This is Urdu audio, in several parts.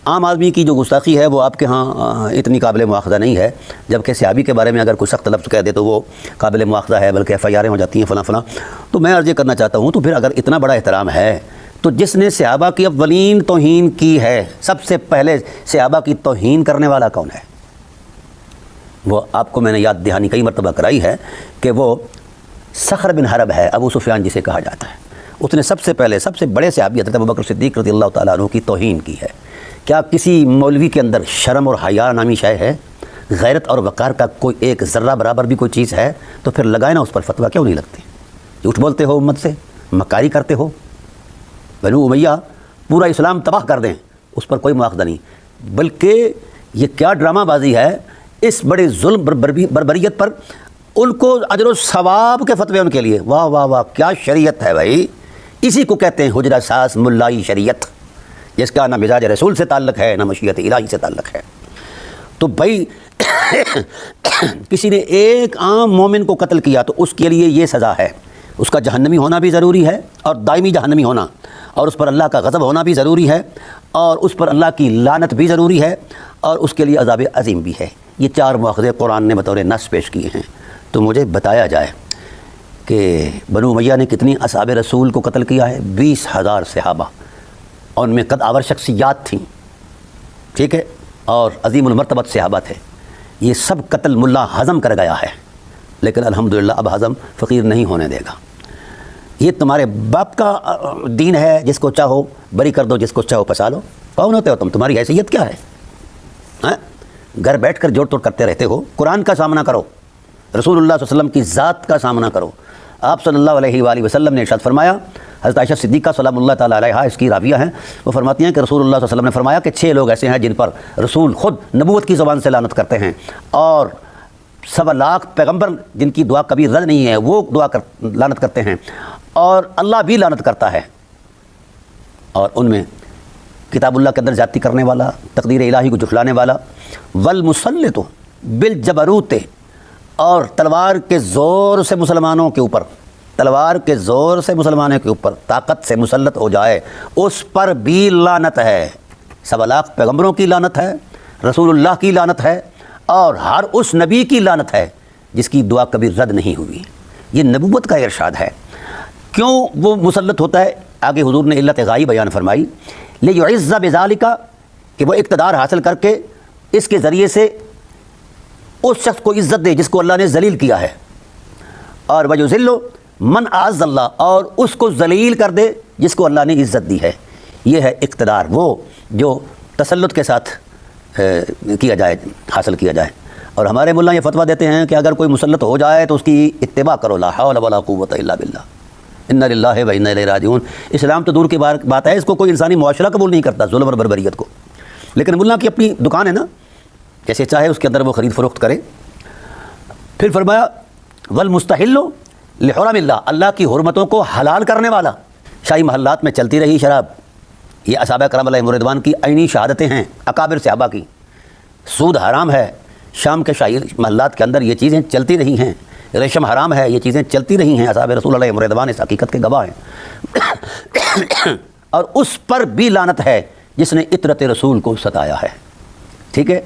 عام آدمی کی جو گستاخی ہے وہ آپ کے ہاں اتنی قابل مواخذہ نہیں ہے، جبکہ صحابی کے بارے میں اگر کوئی سخت لفظ کہہ دے تو وہ قابل مواخذہ ہے، بلکہ FIR ہو جاتی ہیں فلاں فلاں۔ تو میں عرض یہ کرنا چاہتا ہوں، تو پھر اگر اتنا بڑا احترام ہے تو جس نے صحابہ کی اولین توہین کی ہے، سب سے پہلے صحابہ کی توہین کرنے والا کون ہے؟ وہ آپ کو میں نے یاد دہانی کئی مرتبہ کرائی ہے کہ وہ صخر بن حرب ہے، ابو سفیان جسے کہا جاتا ہے۔ اس نے سب سے پہلے سب سے بڑے صحابی حضرت ابوبکر صدیق رضی اللہ تعالیٰ عنہ کی توہین کی ہے۔ کیا کسی مولوی کے اندر شرم اور حیا نامی شے ہے؟ غیرت اور وقار کا کوئی ایک ذرہ برابر بھی کوئی چیز ہے؟ تو پھر لگائے نا اس پر فتویٰ، کیوں نہیں لگتے؟ جھوٹ بولتے ہو امت سے، مکاری کرتے ہو، بنو امیہ پورا اسلام تباہ کر دیں، اس پر کوئی مواخذہ نہیں، بلکہ یہ کیا ڈرامہ بازی ہے، اس بڑے ظلم بربریت پر ان کو اجر و ثواب کے فتوے ان کے لیے۔ واہ واہ واہ، کیا شریعت ہے بھائی! اسی کو کہتے ہیں حجرہ ساز ملائی شریعت، جس کا نہ مزاج رسول سے تعلق ہے نہ مشیت الہی سے تعلق ہے۔ تو بھائی کسی نے ایک عام مومن کو قتل کیا تو اس کے لیے یہ سزا ہے، اس کا جہنمی ہونا بھی ضروری ہے، اور دائمی جہنمی ہونا، اور اس پر اللہ کا غضب ہونا بھی ضروری ہے، اور اس پر اللہ کی لعنت بھی ضروری ہے، اور اس کے لیے عذاب عظیم بھی ہے۔ یہ 4 مواخذے قرآن نے بطور نص پیش کیے ہیں۔ تو مجھے بتایا جائے کہ بنو امیہ نے کتنی اصحاب رسول کو قتل کیا ہے؟ 20,000 صحابہ، اور ان میں قد آور شخصیات تھیں، ٹھیک ہے، اور عظیم المرتبت صحابہ تھے۔ یہ سب قتل ملا ہضم کر گیا ہے، لیکن الحمدللہ اب ہضم فقیر نہیں ہونے دے گا۔ یہ تمہارے باپ کا دین ہے، جس کو چاہو بری کر دو، جس کو چاہو پھنسا لو۔ کون ہوتے ہو تم؟ تمہاری حیثیت کیا ہے؟ گھر بیٹھ کر جوڑ توڑ کرتے رہتے ہو۔ قرآن کا سامنا کرو، رسول اللہ صلی اللہ علیہ وسلم کی ذات کا سامنا کرو۔ آپ صلی اللہ علیہ وآلہ وسلم نے ارشاد فرمایا، حضرت عائشہ صدیقہ سلام اللہ تعالیٰ علیہا اس کی راویہ ہیں، وہ فرماتی ہیں کہ رسول اللہ صلی اللہ علیہ وسلم نے فرمایا کہ 6 لوگ ایسے ہیں جن پر رسول خود نبوت کی زبان سے لعنت کرتے ہیں، اور 1.25 لاکھ پیغمبر جن کی دعا کبھی رد نہیں ہے وہ لعنت کرتے ہیں، اور اللہ بھی لعنت کرتا ہے۔ اور ان میں کتاب اللہ کے اندر زیادتی کرنے والا، تقدیر الہی کو جھٹلانے والا، والمسلط بالجبروت، اور تلوار کے زور سے مسلمانوں کے اوپر، تلوار کے زور سے مسلمانوں کے اوپر طاقت سے مسلط ہو جائے، اس پر بھی لعنت ہے۔ 1.25 لاکھ پیغمبروں کی لعنت ہے، رسول اللہ کی لعنت ہے، اور ہر اس نبی کی لعنت ہے جس کی دعا کبھی رد نہیں ہوئی۔ یہ نبوت کا ارشاد ہے۔ کیوں وہ مسلط ہوتا ہے؟ آگے حضور نے علت غائی بیان فرمائی، لیعز بذالک، کہ وہ اقتدار حاصل کر کے اس کے ذریعے سے اس شخص کو عزت دے جس کو اللہ نے ذلیل کیا ہے، اور ویذل من اعز اللہ، اور اس کو ذلیل کر دے جس کو اللہ نے عزت دی ہے۔ یہ ہے اقتدار، وہ جو تسلط کے ساتھ کیا جائے، حاصل کیا جائے۔ اور ہمارے ملا یہ فتویٰ دیتے ہیں کہ اگر کوئی مسلط ہو جائے تو اس کی اتباع کرو، لا حول ولا قوت الا باللہ، انا للہ و انا الیہ راجعون۔ اسلام تو دور کی بات ہے، اس کو کوئی انسانی معاشرہ قبول نہیں کرتا، ظلم اور بربریت کو، لیکن ملا کی اپنی دکان ہے نا، جیسے چاہے اس کے اندر وہ خرید فروخت کرے۔ پھر فرمایا والمستحل لحرم اللہ، اللہ کی حرمتوں کو حلال کرنے والا۔ شاہی محلات میں چلتی رہی شراب، یہ اصحابہ کرام علیہم رضوان کی عینی شہادتیں ہیں، اکابر صحابہ کی۔ سود حرام ہے، شام کے شاہی محلات کے اندر یہ چیزیں چلتی رہی ہیں۔ ریشم حرام ہے، یہ چیزیں چلتی رہی ہیں، اصحاب رسول علیہم رضوان اس حقیقت کے گواہ ہیں۔ اور اس پر بھی لعنت ہے جس نے عطرت رسول کو ستایا ہے، ٹھیک ہے۔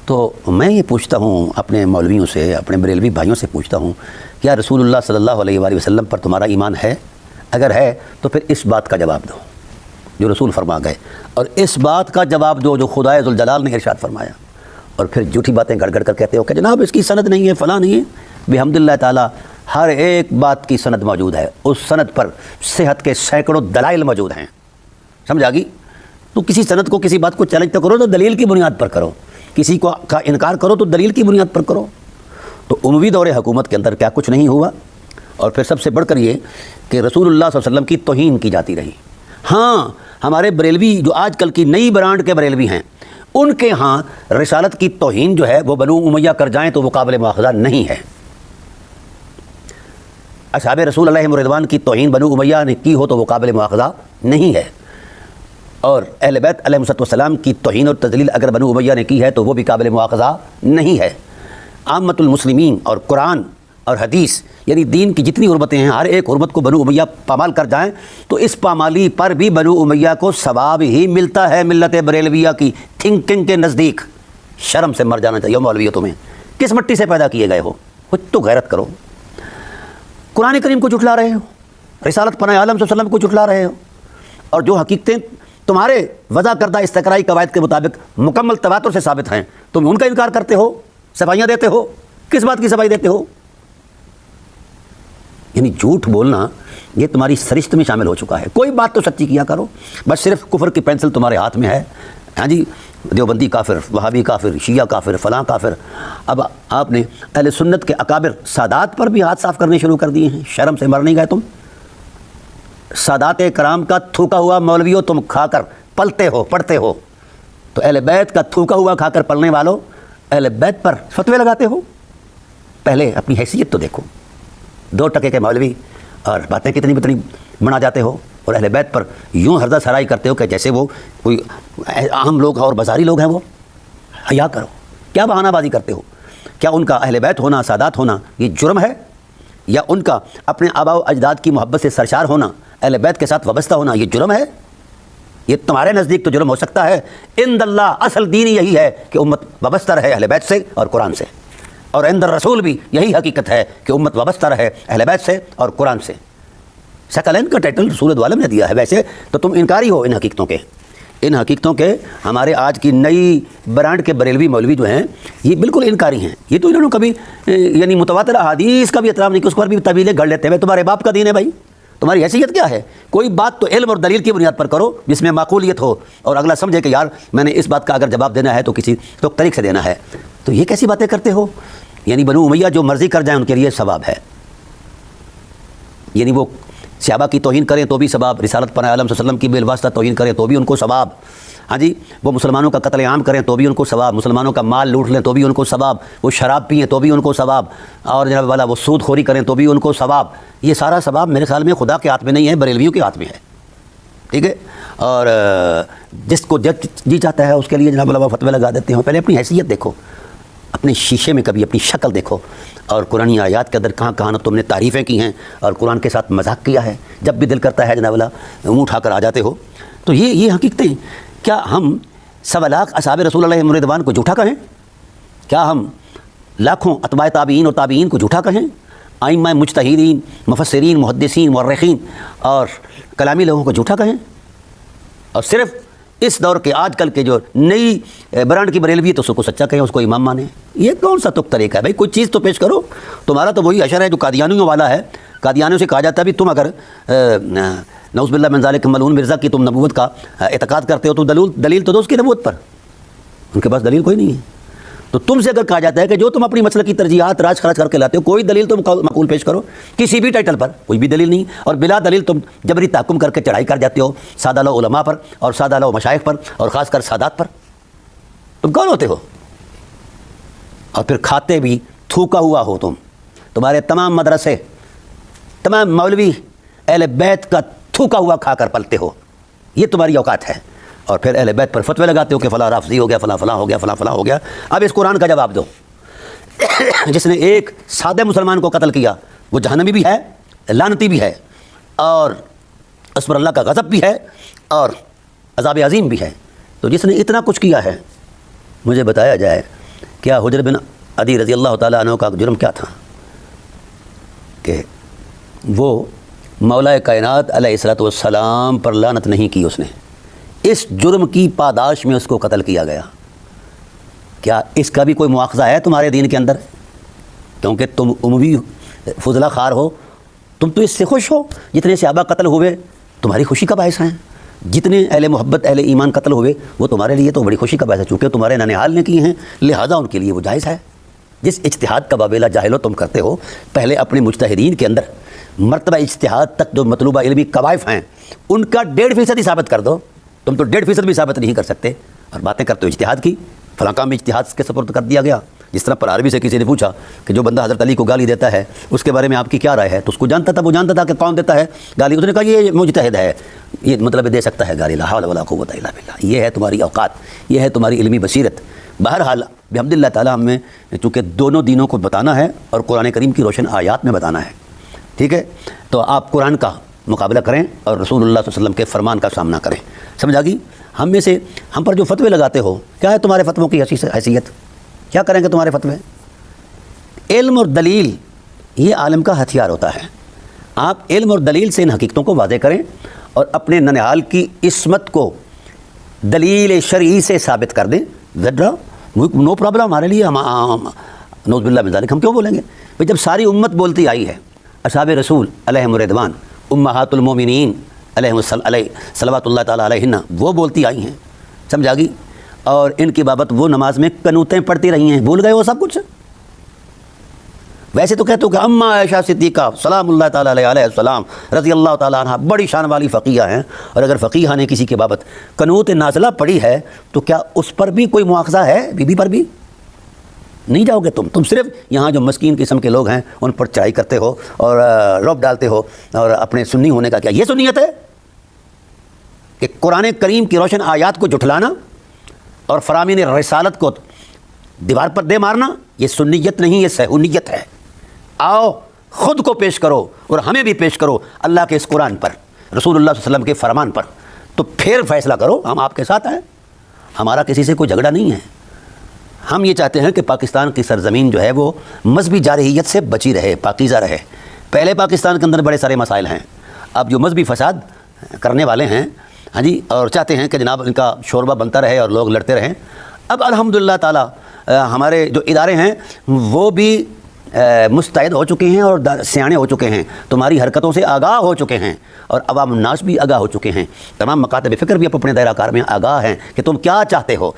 تو میں یہ پوچھتا ہوں اپنے مولویوں سے، اپنے بریلوی بھائیوں سے پوچھتا ہوں، کیا رسول اللہ صلی اللہ علیہ وآلہ وسلم پر تمہارا ایمان ہے؟ اگر ہے تو پھر اس بات کا جواب دو جو رسول فرما گئے، اور اس بات کا جواب دو جو خدائے ذوالجلال نے ارشاد فرمایا۔ اور پھر جھوٹی باتیں گڑ گڑ کر کہتے ہو کہ جناب اس کی سند نہیں ہے، فلاں نہیں ہے۔ بحمداللہ تعالیٰ ہر ایک بات کی سند موجود ہے، اس سند پر صحت کے سینکڑوں دلائل موجود ہیں، سمجھ آ گئی؟ تو کسی سند کو، کسی بات کو چیلنج تو کرو تو دلیل کی بنیاد پر کرو، کسی کو کا انکار کرو تو دلیل کی بنیاد پر کرو۔ تو اموی دور حکومت کے اندر کیا کچھ نہیں ہوا، اور پھر سب سے بڑھ کر یہ کہ رسول اللہ صلی اللہ علیہ وسلم کی توہین کی جاتی رہی۔ ہاں ہمارے بریلوی جو آج کل کی نئی برانڈ کے بریلوی ہیں، ان کے ہاں رسالت کی توہین جو ہے وہ بنو امیہ کر جائیں تو وہ قابل مواخذہ نہیں ہے۔ اصحاب رسول علیہم رضوان کی توہین بنو امیہ نے کی ہو تو وہ قابل مواخذہ نہیں ہے، اور اہل بیت علیہم السلام کی توہین اور تذلیل اگر بنو امیہ نے کی ہے تو وہ بھی قابل مواخذہ نہیں ہے۔ عامت المسلمین اور قرآن اور حدیث یعنی دین کی جتنی حرمتیں ہیں ہر ایک حرمت کو بنو امیہ پامال کر جائیں تو اس پامالی پر بھی بنو امیہ کو ثواب ہی ملتا ہے ملت بریلویہ کی تھنکنگ کے نزدیک۔ شرم سے مر جانا چاہیے مولویوں تمہیں، کس مٹی سے پیدا کیے گئے ہو؟ کچھ تو غیرت کرو۔ قرآن کریم کو جھٹلا رہے ہو، رسالت پناہ عالم صلی اللہ علیہ وسلم کو جھٹلا رہے ہو، اور جو حقیقتیں تمہارے وضع کردہ استقرائی قواعد کے مطابق مکمل تواتر سے ثابت ہیں تم ان کا انکار کرتے ہو، صفائیاں دیتے ہو۔ کس بات کی صفائی دیتے ہو؟ یعنی جھوٹ بولنا یہ تمہاری سرشت میں شامل ہو چکا ہے۔ کوئی بات تو سچی کیا کرو، بس صرف کفر کی پینسل تمہارے ہاتھ میں ہے۔ ہاں جی، دیوبندی کافر، وہابی کافر، شیعہ کافر، فلاں کافر۔ اب آپ نے اہل سنت کے اکابر سادات پر بھی ہاتھ صاف کرنے شروع کر دیے ہیں۔ شرم سے مر نہیں گئے تم؟ سادات کرام کا تھوکا ہوا مولویوں تم کھا کر پلتے ہو، پڑھتے ہو، تو اہل بیت کا تھوکا ہوا کھا کر پلنے والوں اہل بیت پر فتوے لگاتے ہو؟ پہلے اپنی حیثیت تو دیکھو۔ 2 ٹکے کے مولوی اور باتیں کتنی بنا جاتے ہو، اور اہل بیت پر یوں ہردہ سرائی کرتے ہو کہ جیسے وہ کوئی عام لوگ اور بازاری لوگ ہیں۔ وہ حیا کرو، کیا بہانہ بازی کرتے ہو؟ کیا ان کا اہل بیت ہونا، سادات ہونا یہ جرم ہے، یا ان کا اپنے آباء و اجداد کی محبت سے سرشار ہونا، اہل بیت کے ساتھ وابستہ ہونا یہ جرم ہے؟ یہ تمہارے نزدیک تو جرم ہو سکتا ہے، عند اللہ اصل دین یہی ہے کہ امت وابستہ رہے اہل بیت سے اور قرآن سے، اور عند الرسول بھی یہی حقیقت ہے کہ امت وابستہ رہے اہل بیت سے اور قرآن سے۔ ثقلین کا ٹائٹل رسول دو عالم نے دیا ہے، ویسے تو تم انکاری ہو ان حقیقتوں کے۔ ہمارے آج کی نئی برانڈ کے بریلوی مولوی جو ہیں یہ بالکل انکاری ہیں۔ یہ تو انہوں نے کبھی یعنی متواتر احادیث کا بھی احترام نہیں کیا، اس پر بھی طویلیں گڑھ لیتے ہیں۔ تمہارے باپ کا دین ہے بھائی، تمہاری حیثیت کیا ہے؟ کوئی بات تو علم اور دلیل کی بنیاد پر کرو جس میں معقولیت ہو، اور اگلا سمجھے کہ یار میں نے اس بات کا اگر جواب دینا ہے تو کسی تو طریق سے دینا ہے۔ تو یہ کیسی باتیں کرتے ہو؟ یعنی بنو امیہ جو مرضی کر جائیں ان کے لیے ثواب ہے، یعنی وہ صحابہ کی توہین کریں تو بھی ثواب، رسالت پناہ عالم صلی اللہ علیہ وسلم کی بالواسطہ توہین کریں تو بھی ان کو ثواب، ہاں جی، وہ مسلمانوں کا قتل عام کریں تو بھی ان کو ثواب، مسلمانوں کا مال لوٹ لیں تو بھی ان کو ثواب، وہ شراب پئیں تو بھی ان کو ثواب، اور جناب والا وہ سود خوری کریں تو بھی ان کو ثواب۔ یہ سارا ثواب میرے خیال میں خدا کے ہاتھ میں نہیں ہے، بریلویوں کے ہاتھ میں ہے، ٹھیک ہے؟ اور جس کو جی چاہتا ہے اس کے لیے جناب والا فتوے لگا دیتے ہیں۔ پہلے اپنی حیثیت دیکھو، اپنے شیشے میں کبھی اپنی شکل دیکھو، اور قرآن آیات کے اندر کہاں کہاں تم نے تعریفیں کی ہیں اور قرآن کے ساتھ مذاق کیا ہے۔ جب بھی دل کرتا ہے جناب والا منہ اٹھا کر آ جاتے ہو۔ تو یہ حقیقتیں، کیا ہم 1.25 لاکھ اصحاب رسول اللہ رضوان کو جھوٹا کہیں؟ کیا ہم لاکھوں اتباع تابعین اور تابعین کو جھوٹا کہیں؟ ائمہ مجتہدین، مفسرین، محدثین، مورخین اور کلامی لوگوں کو جھوٹا کہیں؟ اور صرف اس دور کے آج کل کے جو نئی برانڈ کی بریلوی تو اس کو سچا کہیں، اس کو امام مانیں؟ یہ کون سا تک طریقہ ہے بھائی؟ کوئی چیز تو پیش کرو۔ تمہارا تو وہی اشر ہے جو قادیانیوں والا ہے۔ قادیانیوں سے کہا جاتا ہے بھی تم اگر نعوذ باللہ من ذالک ملعون مرزا کی تم نبوت کا اعتقاد کرتے ہو تو دلیل تو دو اس کی نبوت پر۔ ان کے پاس دلیل کوئی نہیں ہے۔ تو تم سے اگر کہا جاتا ہے کہ جو تم اپنی مسلک کی ترجیحات راج خراج کر کے لاتے ہو، کوئی دلیل تو معقول پیش کرو، کسی بھی ٹائٹل پر کوئی بھی دلیل نہیں، اور بلا دلیل تم جبری تحکم کر کے چڑھائی کر جاتے ہو سادہ لو علماء پر اور سادہ لو مشائخ پر اور خاص کر سادات پر۔ تم کون ہوتے ہو؟ اور پھر کھاتے بھی تھوکا ہوا ہو تم۔ تمہارے تمام مدرسے، تمام مولوی اہل بیت کا تھوکا ہوا کھا کر پلتے ہو، یہ تمہاری اوقات ہے۔ اور پھر اہل بیت پر فتوے لگاتے ہو کہ فلاں رافضی ہو گیا، فلاں فلاں ہو گیا، فلاں فلاں ہو گیا۔ اب اس قرآن کا جواب دو۔ جس نے ایک سادہ مسلمان کو قتل کیا وہ جہنمی بھی ہے، لعنتی بھی ہے، اور اس پر اللہ کا غضب بھی ہے اور عذاب عظیم بھی ہے۔ تو جس نے اتنا کچھ کیا ہے، مجھے بتایا جائے کیا حجر بن عدی رضی اللہ تعالیٰ عنہ کا جرم کیا تھا کہ وہ مولا کائنات علیہ الصلوۃ والسلام پر لعنت نہیں کی، اس نے اس جرم کی پاداش میں اس کو قتل کیا گیا۔ کیا اس کا بھی کوئی مواخذہ ہے تمہارے دین کے اندر؟ کیونکہ تم اموی فضلہ خوار ہو، تم تو اس سے خوش ہو۔ جتنے صحابہ قتل ہوئے تمہاری خوشی کا باعث ہیں، جتنے اہل محبت اہل ایمان قتل ہوئے وہ تمہارے لیے تو بڑی خوشی کا باعث ہے، چونکہ تمہارے ننھیال نے کیے ہیں لہذا ان کے لیے وہ جائز ہے۔ جس اجتہاد کا بابیلا جاہلو تم کرتے ہو، پہلے اپنے مجتہدین کے اندر مرتبہ اجتہاد تک جو مطلوبہ علمی قوائف ہیں ان کا 1.5% ہی ثابت کر دو۔ تم تو 1.5% بھی ثابت نہیں کر سکتے، اور باتیں کرتے ہو اجتہاد کی، فلاں کام میں اجتہاد کے سپرد کر دیا گیا، جس طرح پر عربی سے کسی نے پوچھا کہ جو بندہ حضرت علی کو گالی دیتا ہے اس کے بارے میں آپ کی کیا رائے ہے، تو اس کو جانتا تھا، وہ جانتا تھا کہ کون دیتا ہے گالی، اس نے کہا یہ مجتہد ہے، یہ مطلب دے سکتا ہے گالی، لا حول ولا قوت الا باللہ، یہ ہے تمہاری اوقات، یہ ہے تمہاری علمی بصیرت۔ بہرحال بحمد اللہ تعالیٰ ہمیں چونکہ دونوں دینوں کو بتانا ہے اور قرآن کریم کی روشن آیات میں بتانا ہے، ٹھیک ہے، تو آپ قرآن کا مقابلہ کریں اور رسول اللہ صلی اللہ علیہ وسلم کے فرمان کا سامنا کریں، سمجھا گی؟ ہم میں سے ہم پر جو فتوے لگاتے ہو، کیا ہے تمہارے فتووں کی حیثیت؟ کیا کریں گے تمہارے فتوے؟ علم اور دلیل یہ عالم کا ہتھیار ہوتا ہے۔ آپ علم اور دلیل سے ان حقیقتوں کو واضح کریں اور اپنے ننہال کی عصمت کو دلیل شرعی سے ثابت کر دیں، نو پرابلم ہمارے لیے، نعوذ باللہ من ذالک، ہم کیوں بولیں گے؟ بھئی جب ساری امت بولتی آئی ہے، اصحاب رسول علیہم رضوان، امہات المومنین علیہم صلوات اللہ تعالیٰ علیہن، وہ بولتی آئی ہیں، سمجھا گی؟ اور ان کی بابت وہ نماز میں قنوتیں پڑھتی رہی ہیں، بھول گئے وہ سب کچھ؟ ویسے تو کہتے ہو کہ اماں عائشہ صدیقہ سلام اللہ تعالیٰ علیہ السلام رضی اللہ تعالیٰ عنہ بڑی شان والی فقیہ ہیں، اور اگر فقیہ نے کسی کے بابت قنوت نازلہ پڑھی ہے تو کیا اس پر بھی کوئی مواخذہ ہے؟ بی بی پر بھی نہیں جاؤ گے تم صرف یہاں جو مسکین قسم کے لوگ ہیں ان پر چڑھائی کرتے ہو اور رعب ڈالتے ہو، اور اپنے سنی ہونے کا کیا یہ سنیت ہے کہ قرآن کریم کی روشن آیات کو جھٹلانا اور فرامین رسالت کو دیوار پر دے مارنا؟ یہ سنیت نہیں، یہ صہیونیت ہے۔ آؤ خود کو پیش کرو اور ہمیں بھی پیش کرو اللہ کے اس قرآن پر، رسول اللہ صلی اللہ علیہ وسلم کے فرمان پر، تو پھر فیصلہ کرو، ہم آپ کے ساتھ ہیں، ہمارا کسی سے کوئی جھگڑا نہیں ہے۔ ہم یہ چاہتے ہیں کہ پاکستان کی سرزمین جو ہے وہ مذہبی جارحیت سے بچی رہے، پاکیزہ رہے۔ پہلے پاکستان کے اندر بڑے سارے مسائل ہیں، اب جو مذہبی فساد کرنے والے ہیں ہاں جی، اور چاہتے ہیں کہ جناب ان کا شوربہ بنتا رہے اور لوگ لڑتے رہیں، اب الحمدللہ تعالیٰ ہمارے جو ادارے ہیں وہ بھی مستعد ہو چکے ہیں اور سیانے ہو چکے ہیں، تمہاری حرکتوں سے آگاہ ہو چکے ہیں، اور عوام الناس بھی آگاہ ہو چکے ہیں، تمام مکاتب فکر بھی اپنے دائرہ کار میں آگاہ ہیں کہ تم کیا چاہتے ہو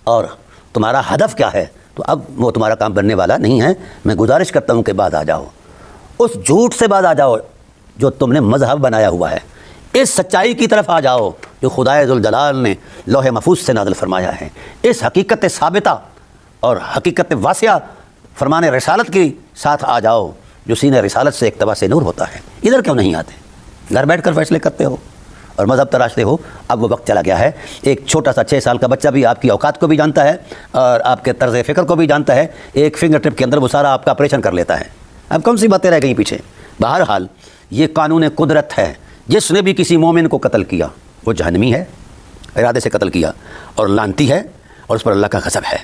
اور تمہارا ہدف کیا ہے۔ تو اب وہ تمہارا کام بننے والا نہیں ہے۔ میں گزارش کرتا ہوں کہ بعد آ جاؤ، اس جھوٹ سے بعد آ جاؤ جو تم نے مذہب بنایا ہوا ہے، اس سچائی کی طرف آ جاؤ جو خدائے ذوالجلال نے لوح محفوظ سے نازل فرمایا ہے، اس حقیقت ثابتہ اور حقیقت واسعہ فرمان رسالت کے ساتھ آ جاؤ جو سینہ رسالت سے اقتباس نور ہوتا ہے۔ ادھر کیوں نہیں آتے؟ گھر بیٹھ کر فیصلے کرتے ہو اور مذہب تراشتے ہو۔ اب وہ وقت چلا گیا ہے، ایک چھوٹا سا 6 سال کا بچہ بھی آپ کی اوقات کو بھی جانتا ہے اور آپ کے طرز فکر کو بھی جانتا ہے، ایک فنگر ٹپ کے اندر وہ سارا آپ کا آپریشن کر لیتا ہے۔ اب کون سی باتیں رہ گئی پیچھے؟ بہرحال یہ قانون قدرت ہے، جس نے بھی کسی مومن کو قتل کیا وہ جہنمی ہے، ارادے سے قتل کیا اور لعنتی ہے، اور اس پر اللہ کا غضب ہے۔